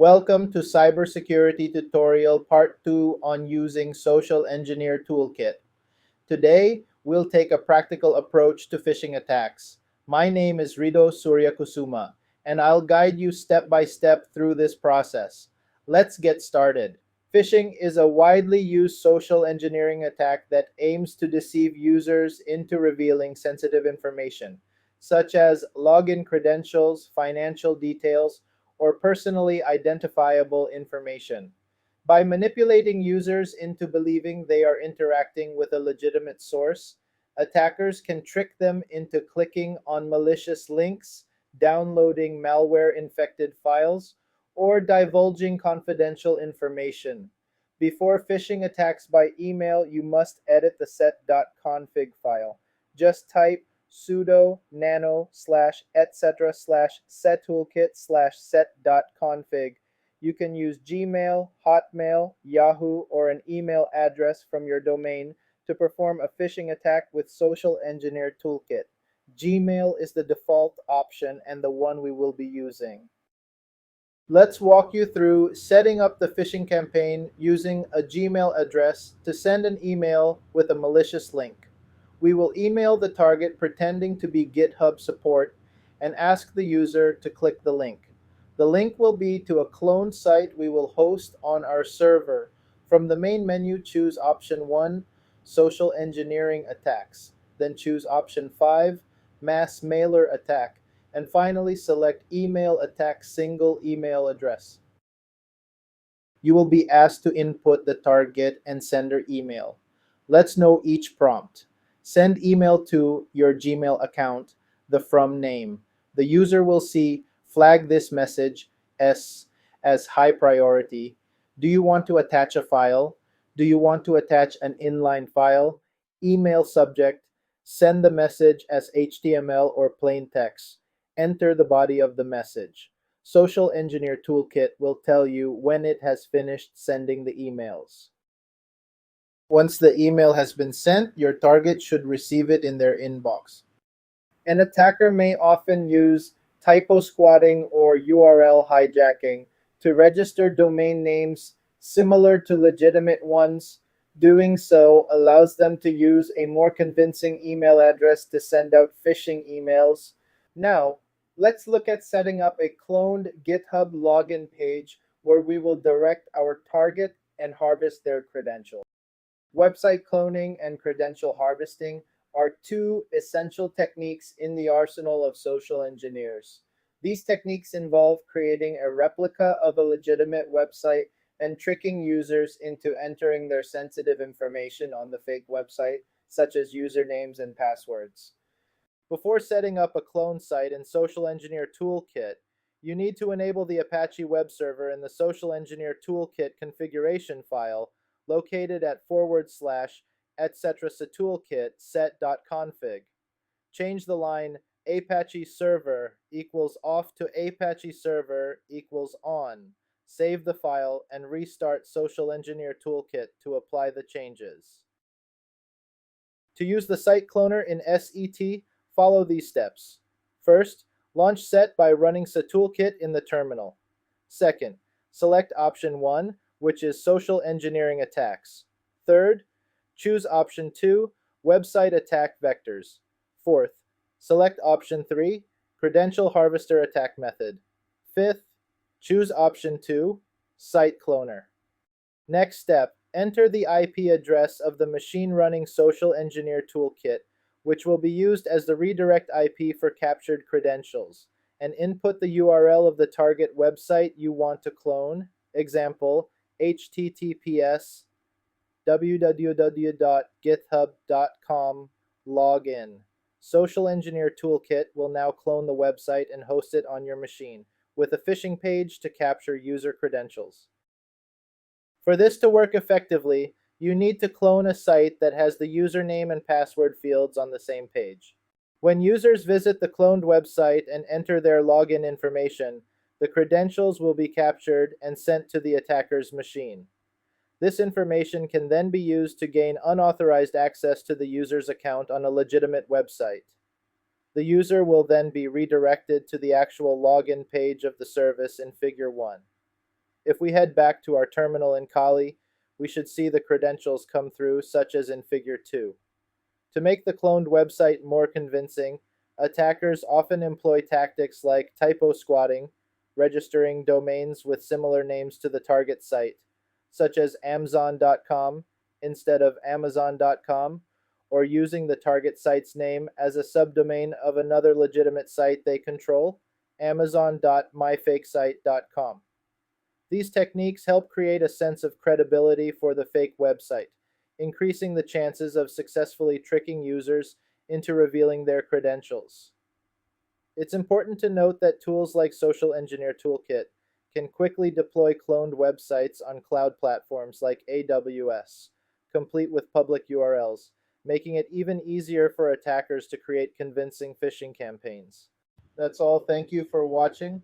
Welcome to Cybersecurity Tutorial Part 2 on using Social Engineer Toolkit. Today, we'll take a practical approach to phishing attacks. My name is Rido Suryakusuma, and I'll guide you step by step through this process. Let's get started. Phishing is a widely used social engineering attack that aims to deceive users into revealing sensitive information, such as login credentials, financial details, or personally identifiable information. By manipulating users into believing they are interacting with a legitimate source, attackers can trick them into clicking on malicious links, downloading malware infected files, or divulging confidential information. Before phishing attacks by email, you must edit the set.config file. Just type sudo nano slash etc slash settoolkit slash set.config. You can use Gmail, Hotmail, Yahoo, or an email address from your domain to perform a phishing attack with Social Engineer Toolkit. Gmail is the default option and the one we will be using. Let's walk you through setting up the phishing campaign using a Gmail address to send an email with a malicious link. We will email the target pretending to be GitHub support and ask the user to click the link. The link will be to a cloned site we will host on our server. From the main menu, choose option 1, Social Engineering Attacks. Then choose option 5, Mass Mailer Attack. And finally, select Email Attack Single Email Address. You will be asked to input the target and sender email. Let's know each prompt. Send email to your Gmail account, the from name. The user will see flag this message as high priority. Do you want to attach a file? Do you want to attach an inline file? Email subject. Send the message as HTML or plain text. Enter the body of the message. Social Engineer Toolkit will tell you when it has finished sending the emails. Once the email has been sent, your target should receive it in their inbox. An attacker may often use typo squatting or URL hijacking to register domain names similar to legitimate ones. Doing so allows them to use a more convincing email address to send out phishing emails. Now, let's look at setting up a cloned GitHub login page where we will direct our target and harvest their credentials. Website cloning and credential harvesting are two essential techniques in the arsenal of social engineers. These techniques involve creating a replica of a legitimate website and tricking users into entering their sensitive information on the fake website, such as usernames and passwords. Before setting up a clone site in Social Engineer Toolkit, you need to enable the Apache web server in the Social Engineer Toolkit configuration file located at / etc. toolkit set.config. Change the line Apache server equals off to Apache server equals on. Save the file and restart Social Engineer Toolkit to apply the changes. To use the site cloner in SET, follow these steps. First, launch set by running toolkit in the terminal. Second, select option 1, which is social engineering attacks. Third, choose option 2, website attack vectors. Fourth, select option 3, credential harvester attack method. Fifth, choose option 2, site cloner. Next step, enter the IP address of the machine running Social Engineer Toolkit, which will be used as the redirect IP for captured credentials, and input the URL of the target website you want to clone. Example, https www.github.com login. Social Engineer Toolkit will now clone the website and host it on your machine, with a phishing page to capture user credentials. For this to work effectively, you need to clone a site that has the username and password fields on the same page. When users visit the cloned website and enter their login information, the credentials will be captured and sent to the attacker's machine. This information can then be used to gain unauthorized access to the user's account on a legitimate website. The user will then be redirected to the actual login page of the service in Figure 1. If we head back to our terminal in Kali, we should see the credentials come through, such as in Figure 2. To make the cloned website more convincing, attackers often employ tactics like typo squatting, registering domains with similar names to the target site, such as Amazon.com instead of Amazon.com, or using the target site's name as a subdomain of another legitimate site they control, Amazon.myfakesite.com. These techniques help create a sense of credibility for the fake website, increasing the chances of successfully tricking users into revealing their credentials. It's important to note that tools like Social Engineer Toolkit can quickly deploy cloned websites on cloud platforms like AWS, complete with public URLs, making it even easier for attackers to create convincing phishing campaigns. That's all. Thank you for watching.